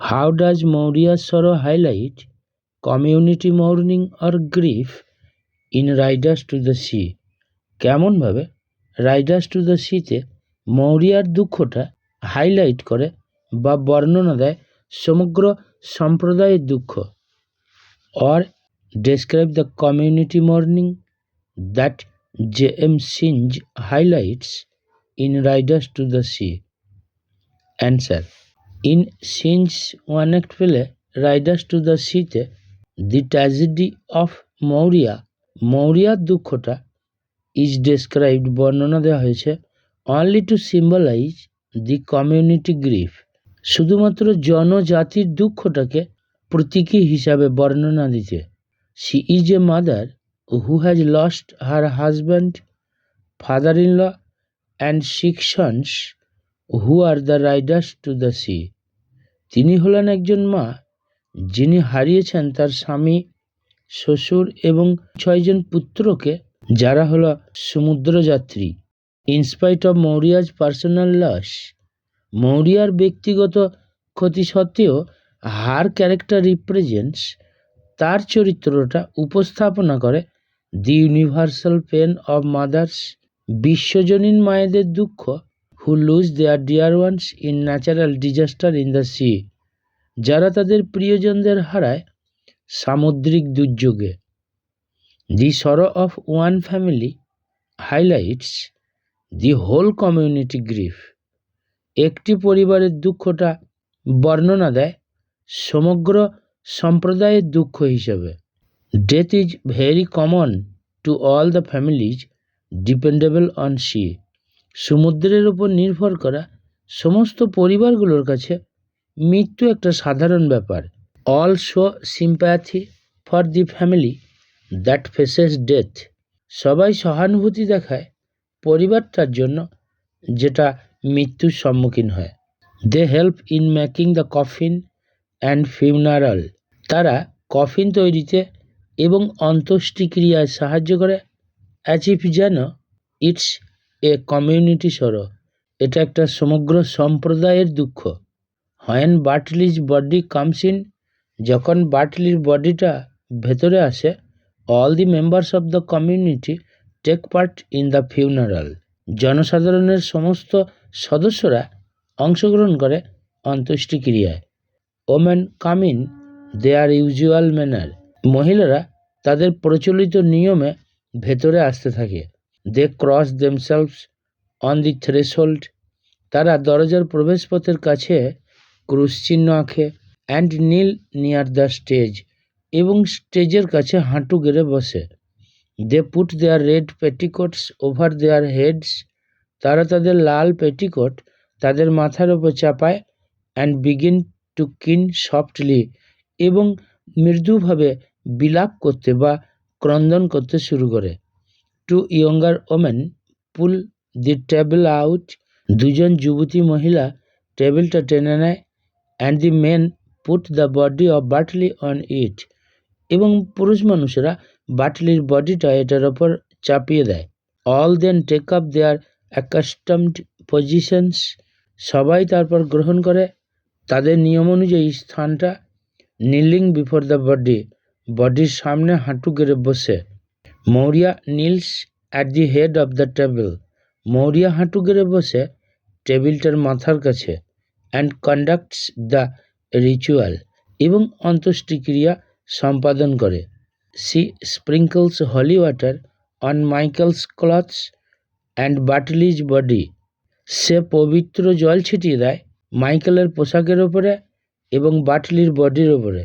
How does Maurya's sorrow highlight community mourning or grief in Riders to the Sea? কেমনভাবে Riders to the সিতে মৌরিয়ার দুঃখটা highlight করে বা বর্ণনা দেয় সমগ্র সম্প্রদায়ের দুঃখ? Or describe the community mourning that J.M. Singe highlights in Riders to the Sea? Answer. In Singe's one-act play Riders to the Sea-তে The Tragedy of মৌরিয়ার দুঃখটা is described বর্ণনা দেওয়া হয়েছে only to symbolize the community grief, শুধুমাত্র জনজাতির দুঃখটাকে প্রতীকী হিসাবে বর্ণনা দিতে। She is a mother who has lost her husband, father-in-law and 6 sons who are the riders to the sea. তিনি হলেন একজন মা যিনি হারিয়েছেন তার স্বামী, শ্বশুর এবং 6 জন পুত্রকে, যারা হলো সমুদ্রযাত্রী। In spite of Maurya's personal loss, মৌরিয়ার ব্যক্তিগত ক্ষতি সত্ত্বেও হার ক্যারেক্টার রিপ্রেজেন্টস, তার চরিত্রটা উপস্থাপনা করে the universal pain of mothers, বিশ্বজনীন মায়েদের দুঃখ, who lose their dear ones in natural disaster in the sea, যারা তাদের প্রিয়জনদের হারায় সামুদ্রিক দুর্যোগে। The sorrow of one family highlights the whole community grief, একটি পরিবারের দুঃখটা বর্ণনা দেয় সমগ্র সম্প্রদায়ের দুঃখ হিসাবে। Death is very common to all the families dependable on sea, সমুদ্রের উপর নির্ভর করা সমস্ত পরিবারগুলোর কাছে মৃত্যু একটা সাধারণ ব্যাপার। All show sympathy for the family that faces death, সবাই সহানুভূতি দেখায় পরিবারটার জন্য যেটা মৃত্যুর সম্মুখীন হয়। They help in making the coffin and funeral, তারা কফিন তৈরিতে এবং অন্ত্যেষ্টিক্রিয়ায় সাহায্য করে। অ্যাচিভ যেন ইটস এ কমিউনিটি সরো, এটা একটা সমগ্র সম্প্রদায়ের দুঃখ। When Bartley's body comes in, যখন বার্টলির বডিটা ভেতরে আসে, all the members of the community take part in the funeral, জনসাধারণের সমস্ত সদস্যরা অংশগ্রহণ করে অন্ত্যেষ্টিক্রিয়ায়। Women come in their usual manner, মহিলারা তাদের প্রচলিত নিয়মে ভেতরে আসতে থাকে। They cross themselves on the threshold, তারা দরজার প্রবেশপথের কাছে ক্রুশ চিহ্ন আঁকে। And kneel near the stage, এবং স্টেজের কাছে হাঁটু গেড়ে বসে। They put there red petticoats over their heads, তারা তাদের লাল পেটিকোট তাদের মাথার ওপর চাপায়। And begin to keen softly, এবং মৃদুভাবে বিলাপ করতে বা ক্রন্দন করতে শুরু করে। Two younger women pull the table out, দুজন যুবতী মহিলা টেবিলটা টেনে নেয়। And the men put the body of Bartley on it, এবং পুরুষ মানুষেরা বাটলির বডিটা এটার ওপর চাপিয়ে দেয়। All then take up their accustomed positions, সবাই তারপর গ্রহণ করে তাদের নিয়ম অনুযায়ী স্থানটা। নিলিং বিফোর দ্য বডি, বডির সামনে হাঁটু গেড়ে বসে। Maurya Nils at the head of the table, Maurya হাঁটু গেড়ে বসে টেবিলটার মাথার কাছে। অ্যান্ড কন্ডাক্টস দ্য রিচুয়াল, এবং অন্ত্যেষ্টিক্রিয়া সম্পাদন করে। She sprinkles holy water on Michael's clothes and Bartley's body, সে পবিত্র জল ছিটিয়ে দেয় মাইকেলের পোশাকের ওপরে এবং বাটলির বডির ওপরে।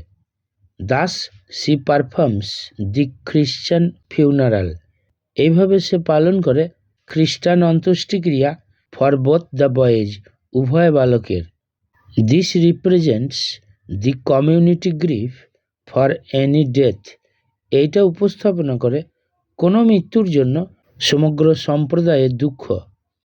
Thus she performs the Christian funeral, এইভাবে সে পালন করে খ্রিস্টান অন্ত্যেষ্টিক্রিয়া ফর বোথ দ্য বয়েজ, উভয় বালকের। This represents the community grief for any death, এইটা উপস্থাপনা করে কোনো মৃত্যুর জন্য সমগ্র সম্প্রদায়ের দুঃখ।